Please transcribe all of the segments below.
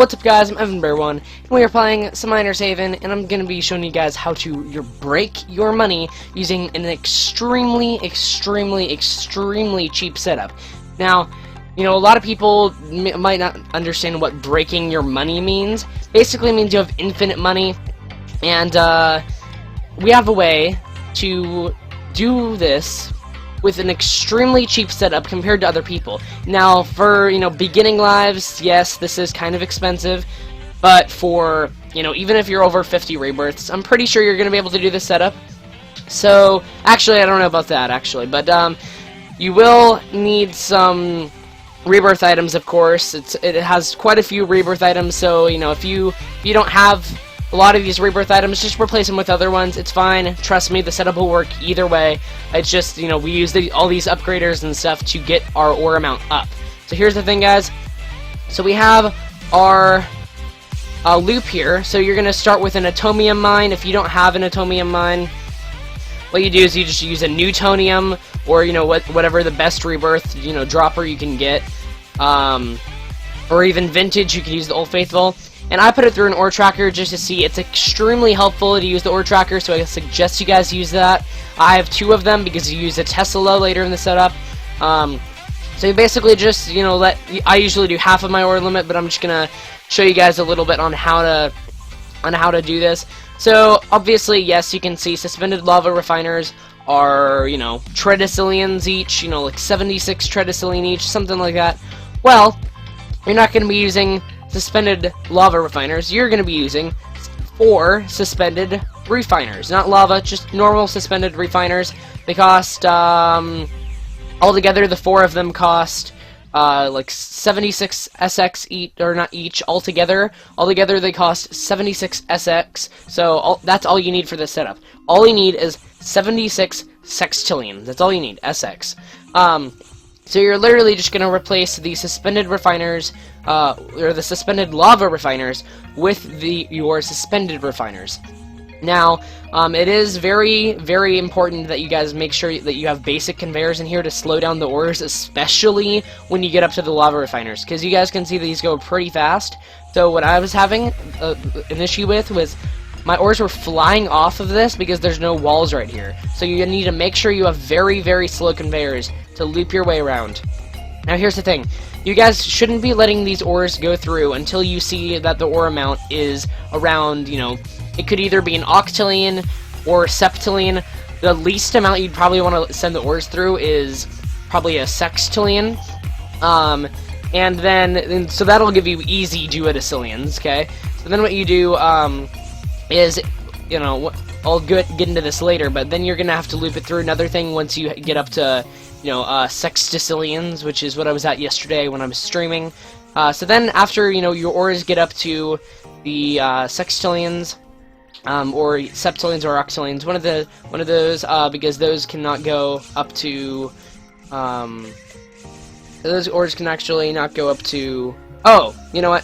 What's up guys, I'm Evan1, and we are playing some Miners Haven, and I'm going to be showing you guys how to break your money using an extremely cheap setup. Now, you know, a lot of people might not understand what breaking your money means. Basically it means you have infinite money, and we have a way to do this with an extremely cheap setup compared to other people. Now, for, you know, beginning lives, yes, this is kind of expensive, but for, you know, even if you're over 50 rebirths, I'm pretty sure you're going to be able to do this setup. So, actually, I don't know about that, actually, but, you will need some rebirth items, of course. It has quite a few rebirth items, so, you know, if you don't have a lot of these rebirth items, just replace them with other ones. It's fine. Trust me, the setup will work either way. It's just, you know, we use all these upgraders and stuff to get our ore amount up. So here's the thing, guys. So we have our loop here. So you're going to start with an atomium mine. If you don't have an atomium mine, what you do is you just use a newtonium, or, you know, whatever the best rebirth, you know, dropper you can get. Or even vintage, you can use the Old Faithful. And I put it through an ore tracker just to see. It's extremely helpful to use the ore tracker, so I suggest you guys use that. I have 2 of them because you use a Tesla later in the setup. So you basically just, you know, I usually do half of my ore limit, but I'm just gonna show you guys a little bit on how to do this. So obviously, yes, you can see suspended lava refiners are, you know, DuoDecillions each, you know, like 76 DuoDecillion each, something like that. Well, you're not going to be using suspended lava refiners. You're going to be using 4 suspended refiners. Not lava, just normal suspended refiners. They cost, altogether, the 4 of them cost, like 76 SX each, or not each, altogether. Altogether, they cost 76 SX, so that's all you need for this setup. All you need is 76 sextillion. That's all you need, SX. So you're literally just going to replace the suspended refiners, or the suspended lava refiners, with your suspended refiners. Now, it is very important that you guys make sure that you have basic conveyors in here to slow down the ores, especially when you get up to the lava refiners, because you guys can see these go pretty fast. So what I was having an issue with was my ores were flying off of this because there's no walls right here. So you need to make sure you have very slow conveyors to loop your way around. Now here's the thing. You guys shouldn't be letting these ores go through until you see that the ore amount is around, you know, it could either be an octillion or septillion. The least amount you'd probably want to send the ores through is probably a sextillion. And then, so that'll give you easy duodecillions, okay? So then what you do, is, you know, I'll get into this later, but then you're gonna have to loop it through another thing once you get up to, you know, sextillions, which is what I was at yesterday when I was streaming. So then after, you know, your ores get up to the sextillions, or septillions or octillions, one of those, because those cannot go up to, those ores can actually not go up to, oh, you know what,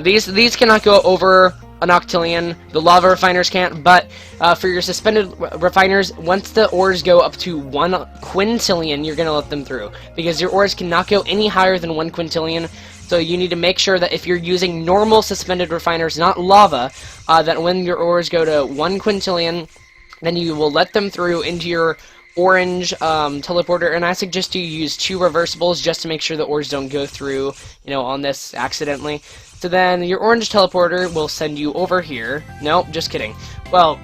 these cannot go over an octillion. The lava refiners can't, but for your suspended refiners, once the ores go up to 1 quintillion, you're gonna let them through, because your ores cannot go any higher than 1 quintillion. So you need to make sure that if you're using normal suspended refiners, not lava, that when your ores go to 1 quintillion, then you will let them through into your orange teleporter. And I suggest you use 2 reversibles just to make sure the ores don't go through, you know, on this accidentally. So then your orange teleporter will send you over here. Nope, just kidding. Well,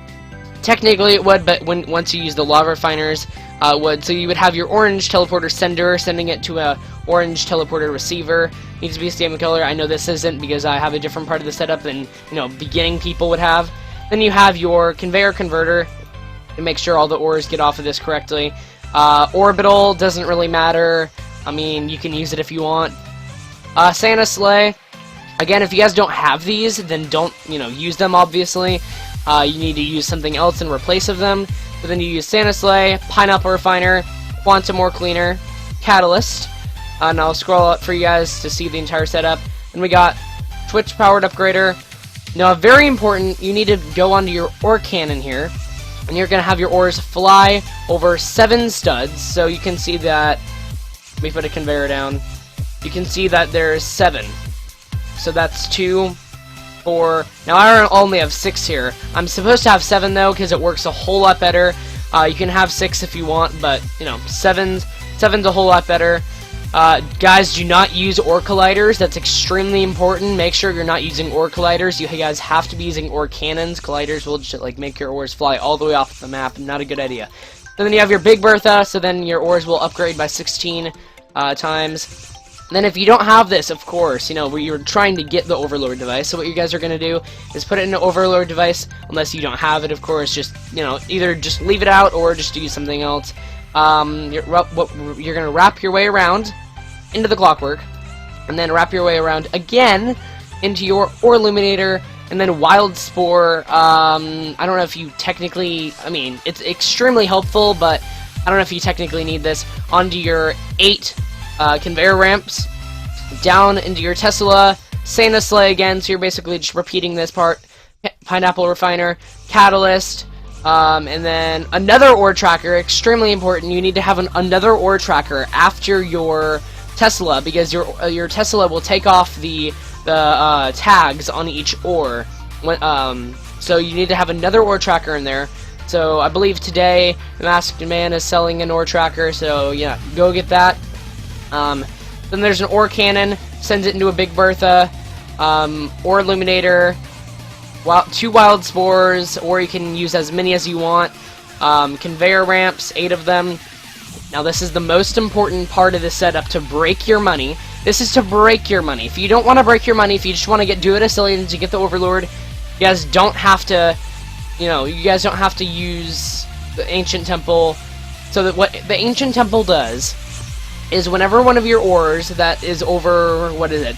technically it would, but once you use the lava refiners, it would. So you would have your orange teleporter sender sending it to a orange teleporter receiver. Needs to be a statement color. I know this isn't because I have a different part of the setup than, you know, beginning people would have. Then you have your conveyor converter to make sure all the ores get off of this correctly. Orbital doesn't really matter. I mean, you can use it if you want. Santa Sleigh. Again, if you guys don't have these, then don't, you know, use them, obviously. You need to use something else in replace of them. So then you use Santa Sleigh, Pineapple Refiner, Quantum Ore Cleaner, Catalyst. And I'll scroll up for you guys to see the entire setup. And we got Twitch Powered Upgrader. Now, very important, you need to go onto your ore cannon here. And you're going to have your ores fly over 7 studs. So you can see that, let me put a conveyor down. You can see that there's 7. So that's 2, 4. Now I only have 6 here. I'm supposed to have 7 though, because it works a whole lot better. You can have 6 if you want, but you know, 7's a whole lot better. Guys, do not use ore colliders. That's extremely important. Make sure you're not using ore colliders. You guys have to be using ore cannons. Colliders will just like make your ores fly all the way off the map. Not a good idea. So then you have your Big Bertha. So then your ores will upgrade by 16 times. And then if you don't have this, of course, you know, where you're trying to get the Overlord device, so what you guys are going to do is put it in an Overlord device, unless you don't have it, of course, just, you know, either just leave it out or just do something else. You're going to wrap your way around into the clockwork, and then wrap your way around again into your Ore Illuminator, and then Wild Spore. I don't know if you technically, I mean, it's extremely helpful, but I don't know if you technically need this, onto your 8 conveyor ramps, down into your Tesla, Santa Sleigh again, so you're basically just repeating this part, Pineapple Refiner, Catalyst, and then another ore tracker, extremely important. You need to have another ore tracker after your Tesla, because your Tesla will take off the tags on each ore. So you need to have another ore tracker in there. So I believe today the Masked Man is selling an ore tracker, so yeah, go get that. Then there's an ore cannon, sends it into a Big Bertha, ore illuminator, 2 wild spores, or you can use as many as you want, conveyor ramps, 8 of them. Now this is the most important part of the setup to break your money. This is to break your money. If you don't want to break your money, if you just want to get DuoDecillion to get the Overlord, you guys don't have to, you know, you guys don't have to use the Ancient Temple. So that what the Ancient Temple does is whenever one of your ores that is over, what is it,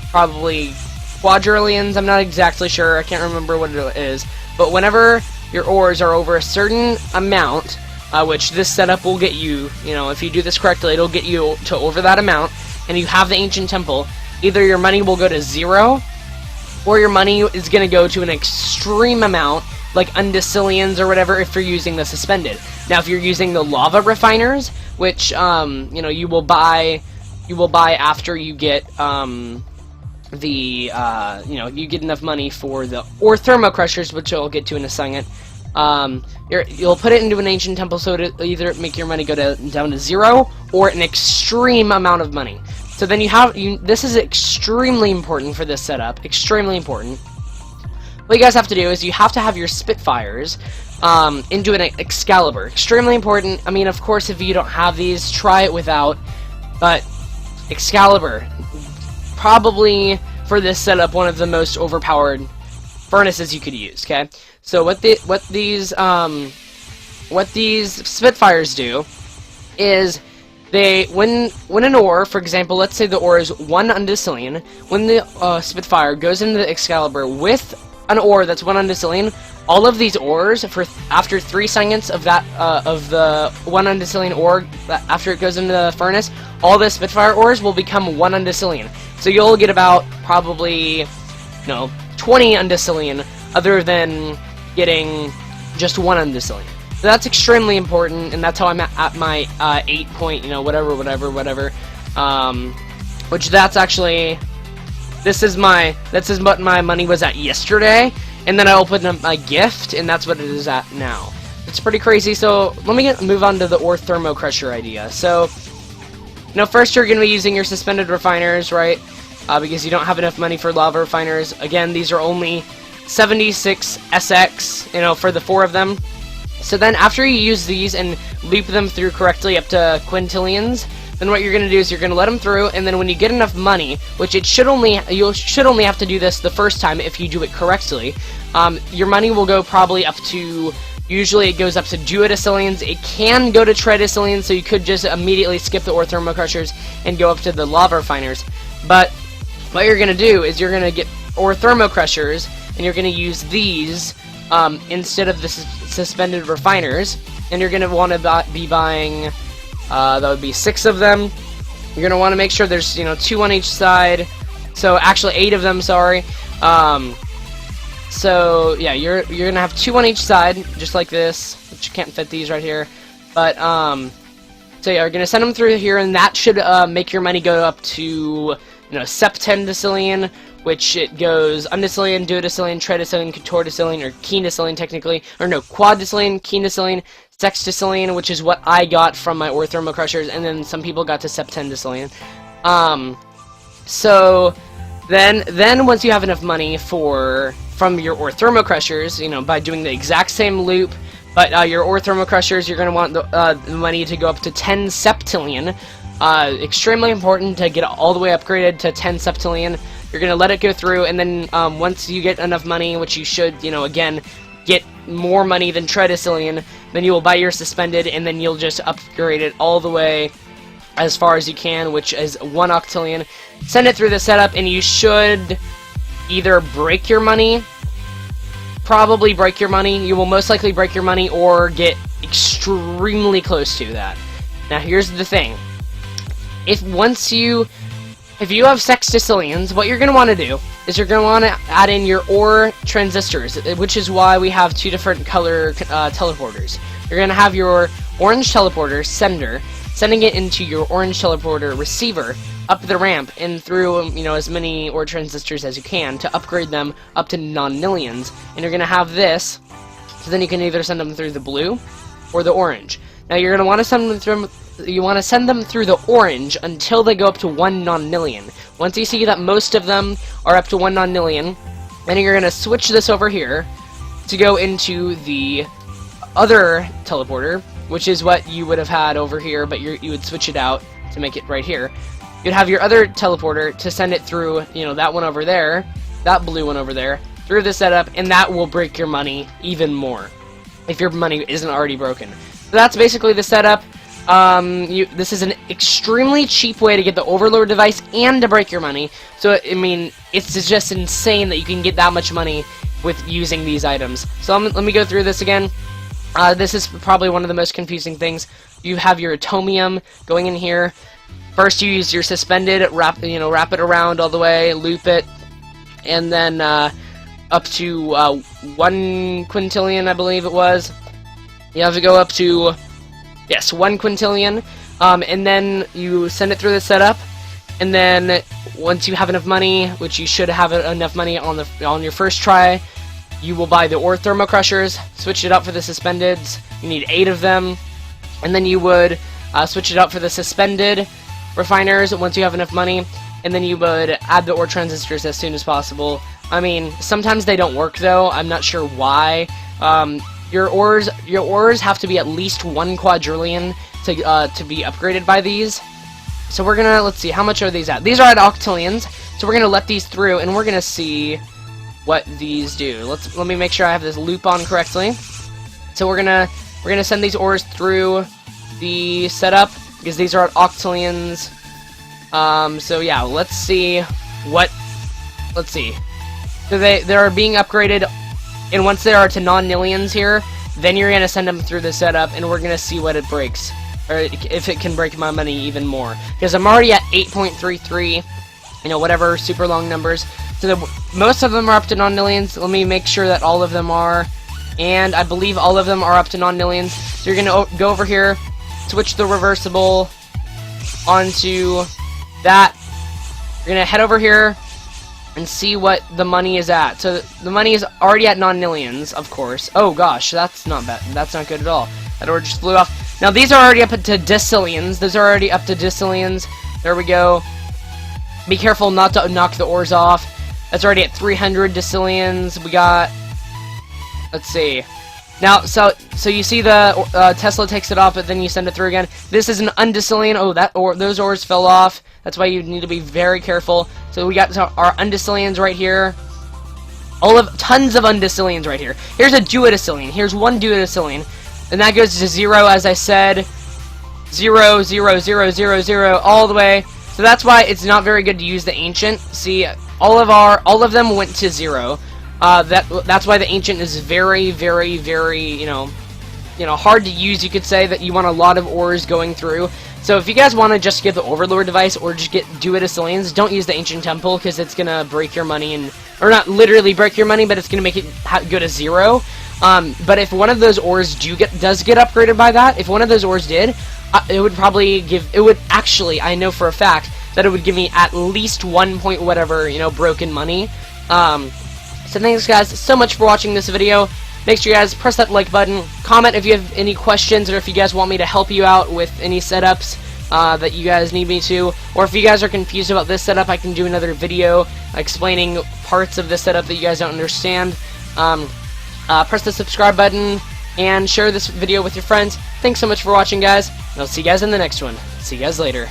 probably quadrillions, I'm not exactly sure, I can't remember what it is, but whenever your ores are over a certain amount, which this setup will get you, you know, if you do this correctly, it'll get you to over that amount, and you have the Ancient Temple, either your money will go to 0, or your money is going to go to an extreme amount, like undecillions or whatever, if you're using the Suspended. Now, if you're using the Lava Refiners, which, you know, you will buy after you get, you know, you get enough money for the, or Thermo Crushers, which I'll get to in a second. You'll put it into an Ancient Temple, so it'll either make your money go down to 0, or an extreme amount of money. So then this is extremely important for this setup, extremely important. What you guys have to do is you have to have your Spitfires into an Excalibur. Extremely important. I mean, of course, if you don't have these, try it without. But Excalibur, probably for this setup, one of the most overpowered furnaces you could use. Okay, so what these Spitfires do is when an ore, for example, let's say the ore is 1 undecillion, when the Spitfire goes into the Excalibur with an ore that's 1 undecillion, all of these ores, after 3 seconds of that of the 1 undecillion ore, after it goes into the furnace, all the Spitfire ores will become 1 undecillion. So you'll get about probably, you know, 20 undecillion, other than getting just 1 undecillion. So that's extremely important, and that's how I'm at my 8 point, you know, whatever. Which that's actually, this is what my money was at yesterday, and then I opened up my gift, and that's what it is at now. It's pretty crazy. So let me move on to the ore Thermo Crusher idea. So, you know, first you're going to be using your Suspended Refiners, right? Because you don't have enough money for Lava Refiners. Again, these are only 76 SX, you know, for the 4 of them. So then after you use these and loop them through correctly up to quintillions, then what you're going to do is you're going to let them through, and then when you get enough money, which you should only have to do this the first time if you do it correctly, your money will go probably up to, usually it goes up to DuoDecillions. It can go to Tridecillions, so you could just immediately skip the ore Thermo Crushers and go up to the Lava Refiners. But what you're going to do is you're going to get ore Thermo Crushers, and you're going to use these instead of the Suspended Refiners, and you're going to want to be buying, that would be 6 of them. You're going to want to make sure there's, you know, 2 on each side, so actually 8 of them, sorry. So yeah, you're going to have 2 on each side, just like this, which you can't fit these right here, but, so yeah, you're going to send them through here, and that should make your money go up to, you septendecillion, which it goes undecillion, duodecillion, tridecillion, quatortodecillion, or quindecillion technically, or no, quaddecillion, quindecillion, sextecillion, which is what I got from my ore Thermo Crushers, and then some people got to septendecillion. So then once you have enough money from your ore Thermo Crushers, by doing the exact same loop, but your ore Thermo Crushers, you're going to want the money to go up to 10 septillion. Extremely important to get all the way upgraded to 10 septillion. You're going to let it go through, and then once you get enough money, which you should, again, get more money than tridecillion, then you will buy your suspended, and then you'll just upgrade it all the way as far as you can, which is 1 octillion. Send it through the setup, and you should either break your money, probably break your money, you will most likely break your money, or get extremely close to that. Now here's the thing. If you have sextecillions, what you're going to want to do is you're going to want to add in your ore transistors, which is why we have 2 different color teleporters. You're going to have your orange teleporter sender, sending it into your orange teleporter receiver up the ramp and through as many ore transistors as you can to upgrade them up to nonillions. And you're going to have this, so then you can either send them through the blue or the orange. Now you're going to want to send them through. You want to send them through the orange until they go up to 1 nonillion. Once you see that most of them are up to 1 nonillion, then you're going to switch this over here to go into the other teleporter, which is what you would have had over here, but you would switch it out to make it right here. You'd have your other teleporter to send it through, that one over there, that blue one over there, through the setup, and that will break your money even more, if your money isn't already broken. So that's basically the setup. This is an extremely cheap way to get the Overlord device and to break your money. So, it's just insane that you can get that much money with using these items. So let me go through this again. This is probably one of the most confusing things. You have your atomium going in here. First, you use your suspended, wrap it around all the way, loop it, and then up to 1 quintillion, I believe it was. You have to go up to 1 quintillion, and then you send it through the setup, and then once you have enough money, which you should have enough money on your first try, you will buy the ore Thermo Crushers, switch it out for the suspendeds. You need 8 of them, and then you would switch it out for the suspended refiners once you have enough money, and then you would add the ore transistors as soon as possible. Sometimes they don't work though. I'm not sure why. Your ores have to be at least 1 quadrillion to be upgraded by these. So we're gonna, let's see, how much are these at? These are at octillions, so we're gonna let these through, and we're gonna see what these do. Let me make sure I have this loop on correctly. So we're gonna send these ores through the setup because these are at octillions. So yeah, let's see. So they are being upgraded. And once they are to non-nillions here, then you're going to send them through the setup, and we're going to see what it breaks. Or if it can break my money even more. Because I'm already at 8.33, whatever, super long numbers. So most of them are up to non-nillions. Let me make sure that all of them are. And I believe all of them are up to non-nillions. So you're going to go over here, switch the reversible onto that. You're going to head over here and see what the money is at. So the money is already at non-nillions, of course. Oh gosh, that's not bad. That's not good at all. That order just flew off. Now these are already up to decillions. Those are already up to decillions. There we go. Be careful not to knock the ores off. That's already at 300 decillions. We got, let's see. Now, so you see the Tesla takes it off, but then you send it through again. This is an undecillion. Oh, those ores fell off. That's why you need to be very careful. So we got our undecillions right here. Tons of undecillions right here. Here's a duodecillion. Here's 1 duodecillion, and that goes to 0, as I said. 0, 0, 0, 0, 0, all the way. So that's why it's not very good to use the ancient. See, all of them went to 0. That's why the ancient is very, very, very, hard to use. You could say that you want a lot of ores going through. So if you guys want to just get the Overlord device or just get duodecillions, don't use the ancient temple because it's gonna break your money or not literally break your money, but it's gonna make it go to 0. But if one of those ores does get upgraded by that, if one of those ores did, it would probably actually, I know for a fact, that it would give me at least 1 point whatever, you know, broken money. So thanks guys so much for watching this video. Make sure you guys press that like button, comment if you have any questions, or if you guys want me to help you out with any setups that you guys need me to, or if you guys are confused about this setup, I can do another video explaining parts of this setup that you guys don't understand. Press the subscribe button and share this video with your friends. Thanks so much for watching, guys, and I'll see you guys in the next one. See you guys later.